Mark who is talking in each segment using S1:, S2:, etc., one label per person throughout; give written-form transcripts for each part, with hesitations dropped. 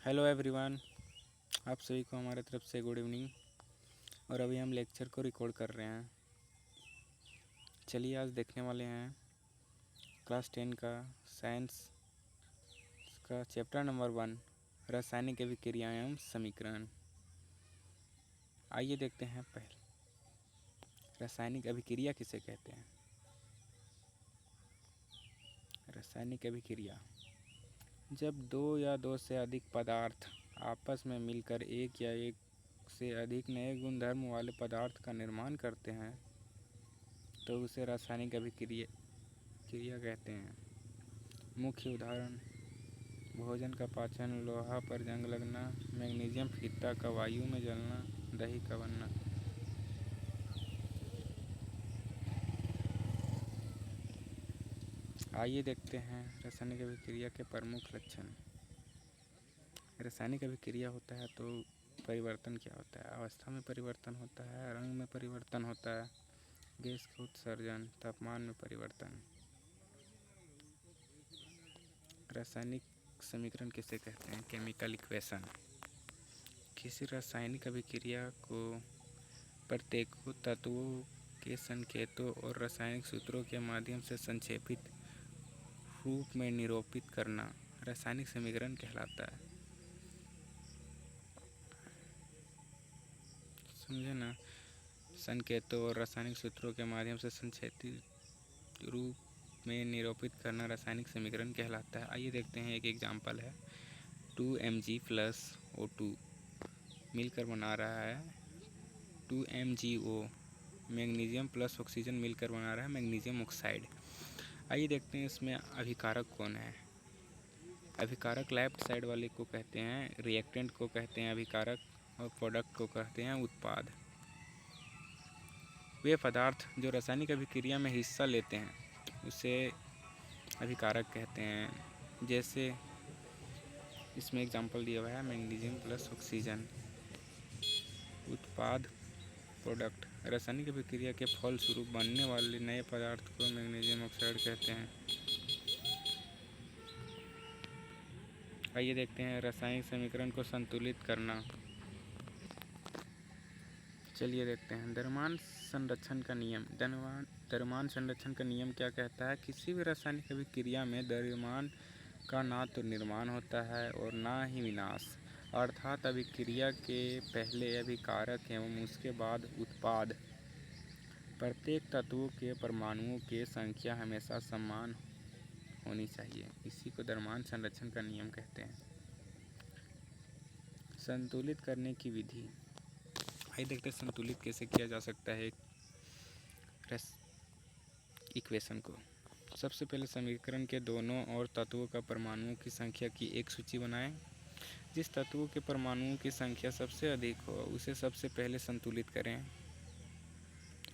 S1: Hello everyone, आप सभी को हमारे तरफ से गुड इवनिंग। और अभी हम लेक्चर को रिकॉर्ड कर रहे हैं। चलिए आज देखने वाले हैं क्लास 10 का साइंस का चैप्टर नंबर 1, रासायनिक अभिक्रिया एवं समीकरण। आइए देखते हैं पहले रासायनिक अभिक्रिया किसे कहते हैं। रासायनिक अभिक्रिया जब दो या दो से अधिक पदार्थ आपस में मिलकर एक या एक से अधिक नए गुणधर्म वाले पदार्थ का निर्माण करते हैं तो उसे रासायनिक अभिक्रिया कहते हैं। मुख्य उदाहरण: भोजन का पाचन, लोहा पर जंग लगना, मैग्नीशियम फीता का वायु में जलना, दही का बनना। आइए देखते हैं रासायनिक अभिक्रिया के प्रमुख लक्षण। रासायनिक अभिक्रिया होता है तो परिवर्तन क्या होता है? अवस्था में परिवर्तन होता है, रंग में परिवर्तन होता है, गैस का उत्सर्जन, तापमान में परिवर्तन। रासायनिक समीकरण किसे कहते हैं? Chemical equation. किसी रासायनिक अभिक्रिया को प्रत्येक तत्वों के संकेतों और रासायनिक सूत्रों के माध्यम से संक्षेपित रूप में निरूपित करना रासायनिक समीकरण कहलाता है। समझे ना? संकेतों और रासायनिक सूत्रों के माध्यम से संक्षेपित रूप में निरूपित करना रासायनिक समीकरण कहलाता है। आइए देखते हैं, एक एग्जाम्पल है। 2Mg प्लस O2 मिलकर बना रहा है 2MgO। मैग्नीशियम प्लस ऑक्सीजन मिलकर बना रहा है मैग्नीशियम ऑक्साइड। आइए देखते हैं इसमें अभिकारक कौन है। अभिकारक लेफ्ट साइड वाले को कहते हैं रिएक्टेंट को कहते हैं अभिकारक, और प्रोडक्ट को कहते हैं उत्पाद। वे पदार्थ जो रासायनिक अभिक्रिया में हिस्सा लेते हैं उसे अभिकारक कहते हैं। जैसे इसमें एग्जाम्पल दिया हुआ है मैग्नीशियम प्लस ऑक्सीजन। उत्पाद प्रोडक्ट रासायनिक अभिक्रिया के फलस्वरूप बनने वाले नए पदार्थ को मैग्नीशियम ऑक्साइड कहते हैं। आइए देखते हैं रासायनिक समीकरण को संतुलित करना। चलिए देखते हैं द्रव्यमान संरक्षण का नियम। द्रव्यमान संरक्षण का नियम क्या कहता है? किसी भी रासायनिक अभिक्रिया में द्रव्यमान का ना तो निर्माण होता है और ना ही विनाश, अर्थात अभिक्रिया के पहले अभिकारक एवं उसके बाद उत्पाद प्रत्येक तत्वों के परमाणुओं की संख्या हमेशा समान होनी चाहिए। इसी को द्रव्यमान संरक्षण का नियम कहते हैं। संतुलित करने की विधि। आइए देखते हैं संतुलित कैसे किया जा सकता है इक्वेशन को। सबसे पहले समीकरण के दोनों और तत्वों का परमाणुओं की संख्या की एक सूची बनाएं। जिस तत्वों के परमाणुओं की संख्या सबसे अधिक हो उसे सबसे पहले संतुलित करें।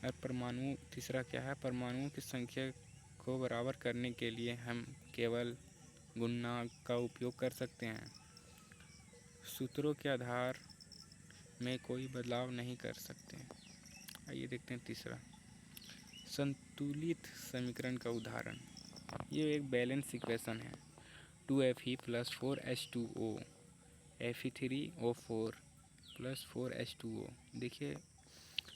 S1: और तीसरा क्या है? परमाणुओं की संख्या को बराबर करने के लिए हम केवल गुणा का उपयोग कर सकते हैं, सूत्रों के आधार में कोई बदलाव नहीं कर सकते। आइए देखते हैं तीसरा, संतुलित समीकरण का उदाहरण। ये एक बैलेंस इक्वेशन है। 2Fe plus 4H2O, Fe3O4 plus 4H2O। देखिए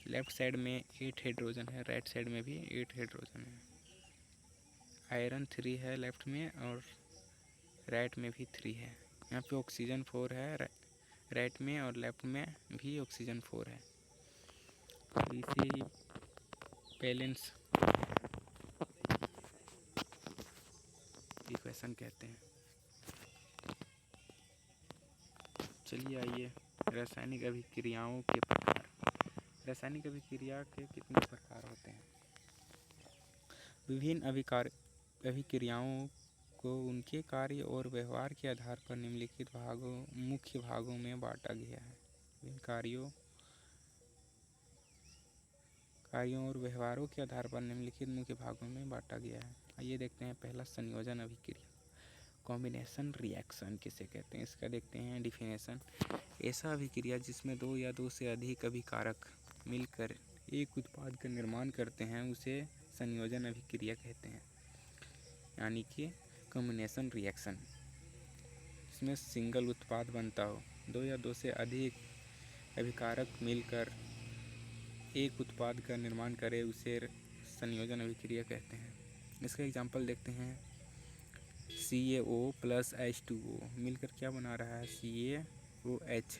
S1: लेफ्ट साइड में 8 हाइड्रोजन है, राइट साइड में भी 8 हाइड्रोजन है। आयरन 3 है लेफ्ट में और राइट में भी 3 है। यहाँ पे ऑक्सीजन 4 है राइट में और लेफ्ट में भी ऑक्सीजन 4 है। इसे बैलेंस इक्वेशन कहते हैं। चलिए आइए रासायनिक अभिक्रियाओं के प्रकार। रासायनिक अभिक्रिया के कितने प्रकार होते हैं? विभिन्न अभिक्रियाओं को उनके कार्य और व्यवहार के आधार पर निम्नलिखित मुख्य भागों में बांटा गया है। विभिन्न कार्यों और व्यवहारों के आधार पर निम्नलिखित मुख्य भागों में बांटा गया है। आइए देखते हैं पहला, संयोजन अभिक्रिया। कॉम्बिनेशन रिएक्शन किसे कहते हैं? इसका देखते हैं डिफिनेशन। ऐसा अभिक्रिया जिसमें दो या दो से अधिक अभिकारक मिलकर एक उत्पाद का निर्माण करते हैं उसे संयोजन अभिक्रिया कहते हैं, यानी कि कॉम्बिनेशन रिएक्शन। जिसमें सिंगल उत्पाद बनता हो। दो या दो से अधिक अभिकारक मिलकर एक उत्पाद का निर्माण करे उसे संयोजन अभिक्रिया कहते हैं। इसका एग्जाम्पल देखते हैं। CaO प्लस H2O मिलकर क्या बना रहा है? CaOH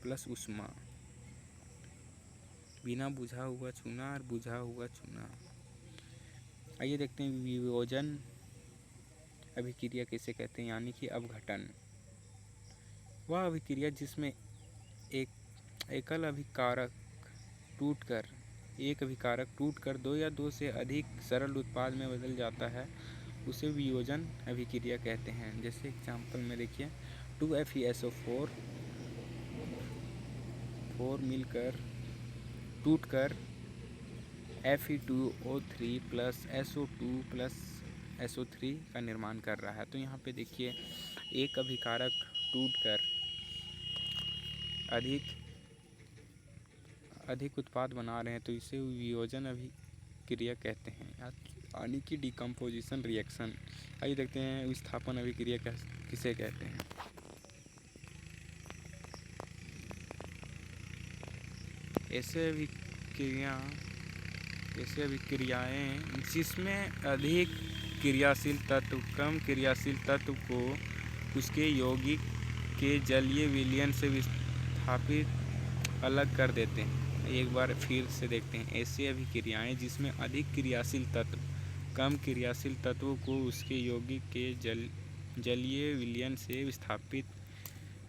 S1: प्लस ऊष्मा। बिना बुझा हुआ चूना और बुझा हुआ चूना। आइए देखते हैं वियोजन अभिक्रिया किसे कहते हैं, यानी कि अपघटन। वह अभिक्रिया जिसमें एक एकल अभिकारक टूटकर दो या दो से अधिक सरल उत्पाद में बदल जाता है उसे वियोजन अभिक्रिया कहते हैं। जैसे एग्जाम्पल में देखिए 2FeSO4 मिलकर टूटकर Fe2O3 plus SO2 plus SO3 का निर्माण कर रहा है। तो यहाँ पे देखिए एक अभिकारक टूटकर अधिक उत्पाद बना रहे हैं तो इसे वियोजन अभिक्रिया कहते हैं, यानी कि डिकम्पोजिशन रिएक्शन। आइए देखते हैं विस्थापन अभिक्रिया किसे कहते हैं। ऐसे अभिक्रियाएं जिसमें अधिक क्रियाशील तत्व कम क्रियाशील तत्व को उसके यौगिक के जलीय विलयन से विस्थापित अलग कर देते हैं। एक बार फिर से देखते हैं। ऐसी अभिक्रियाएं जिसमें अधिक क्रियाशील तत्व कम क्रियाशील तत्वों को उसके यौगिक के जलीय विलयन से विस्थापित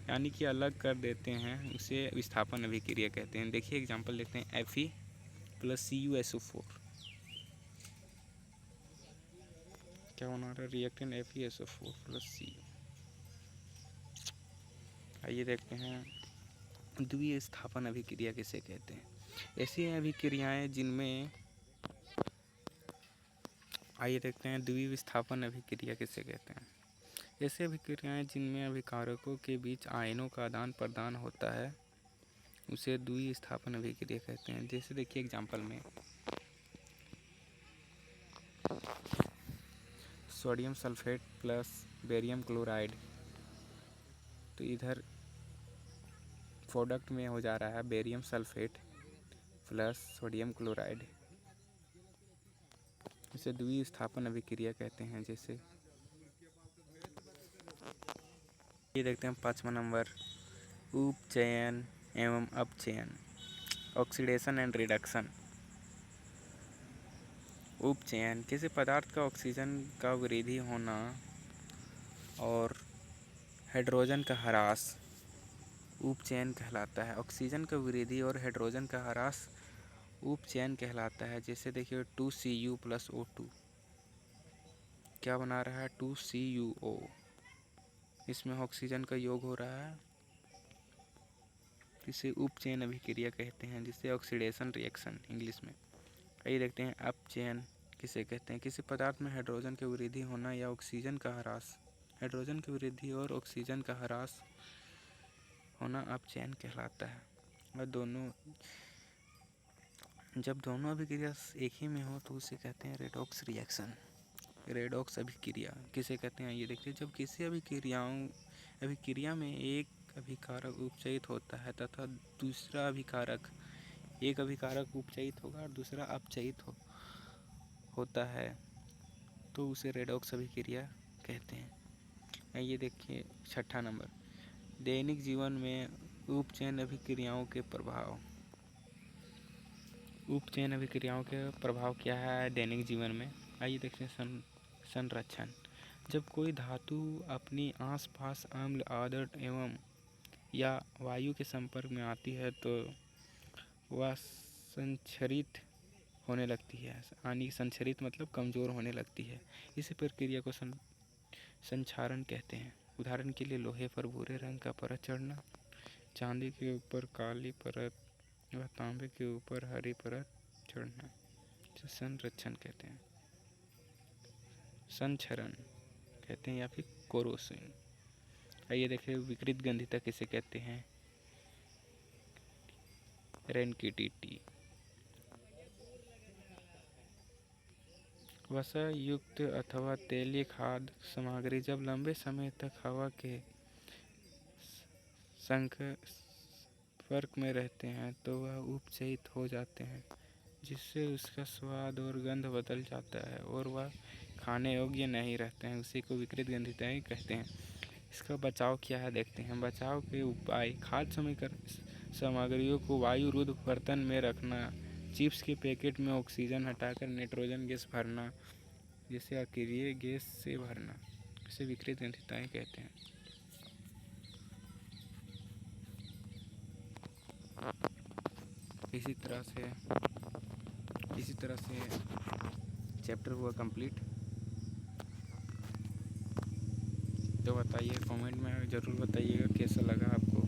S1: यानी कि अलग कर देते हैं उसे विस्थापन अभिक्रिया कहते हैं। देखिए एग्जाम्पल देखते हैं। Fe प्लस CuSO4 क्या बना रहा है? Reactant FeSO4 plus Cu। आइए देखते हैं द्वितीय स्थापन अभिक्रिया किसे कहते हैं। ऐसी अभिक्रियाएं जिनमें आइए देखते हैं द्वितीय विस्थापन अभिक्रिया किसे कहते हैं। ऐसी अभिक्रियाएं जिनमें अभिकारकों के बीच आयनों का आदान प्रदान होता है उसे द्वितीय स्थापन अभिक्रिया कहते हैं। जैसे देखिए एग्जाम्पल में sodium sulphate plus barium chloride, तो इधर प्रोडक्ट में हो जा रहा है barium sulphate plus sodium chloride, इसे द्वितीय स्थापन अभिक्रिया कहते हैं। जैसे ये देखते हैं 5वां नंबर उपचयन एवं अपचयन, ऑक्सीडेशन एंड रिडक्शन। उपचयन किसी पदार्थ का ऑक्सीजन का वृद्धि होना और हाइड्रोजन का ह्रास उपचयन कहलाता है। ऑक्सीजन का वृद्धि और हाइड्रोजन का ह्रास उपचयन कहलाता है। जैसे देखिए 2Cu प्लस O2 क्या बना रहा है? 2CuO, इसमें ऑक्सीजन का योग हो रहा है, इसे उपचयन अभिक्रिया कहते हैं, जिसे ऑक्सीडेशन रिएक्शन इंग्लिश में। आइए देखते हैं अपचयन किसे कहते हैं। किसी पदार्थ में हाइड्रोजन की वृद्धि होना या ऑक्सीजन का ह्रास, हाइड्रोजन की वृद्धि और ऑक्सीजन का ह्रास होना अपचयन कहलाता है। और जब दोनों अभिक्रिया एक ही में हो तो उसे कहते हैं रेडॉक्स रिएक्शन। रेडॉक्स अभिक्रिया किसे कहते हैं ये देखिए। जब किसी अभिक्रिया में एक अभिकारक उपचयित होता है तथा दूसरा एक अभिकारक उपचयित होगा और दूसरा अपचयित होता है तो उसे रेडॉक्स अभिक्रिया कहते हैं। ये देखिए 6वां नंबर दैनिक जीवन में उपचयन अभिक्रियाओं के प्रभाव। उपचयन अभिक्रियाओं के प्रभाव क्या है दैनिक जीवन में? आइए देखते हैं संरक्षण। जब कोई धातु अपनी आसपास अम्ल आर्द्र एवं या वायु के संपर्क में आती है तो वह संक्षरित होने लगती है, यानी संक्षरित मतलब कमज़ोर होने लगती है। इसी प्रक्रिया को संक्षारण कहते हैं। उदाहरण के लिए लोहे पर भूरे रंग का परत चढ़ना, चांदी के ऊपर काली परत व तांबे के ऊपर हरी परत चढ़ना, जिसे संरक्षण कहते हैं। संक्षरण कहते हैं या फिर कोरोसिन। आइए देखिए विकृत गंधिता किसे कहते हैं? रेनकिटिटी। वसा युक्त अथवा तेलीय खाद्य सामग्री जब लंबे समय तक हवा के संपर्क में रहते हैं तो वह उपचयित हो जाते हैं, जिससे उसका स्वाद और गंध बदल जाता है और वह खाने योग्य नहीं रहते हैं। उसी को विकृत गंधिताएँ कहते हैं। इसका बचाव क्या है देखते हैं। बचाव के उपाय: खाद्य सामग्रियों को वायु रुद्ध बर्तन में रखना, चिप्स के पैकेट में ऑक्सीजन हटाकर नाइट्रोजन गैस भरना, जिसे अक्रिय गैस से भरना, इसे विकृत गंधिताएँ कहते हैं। इसी तरह से चैप्टर हुआ कंप्लीट। तो बताइए, कमेंट में ज़रूर बताइएगा कैसा लगा आपको।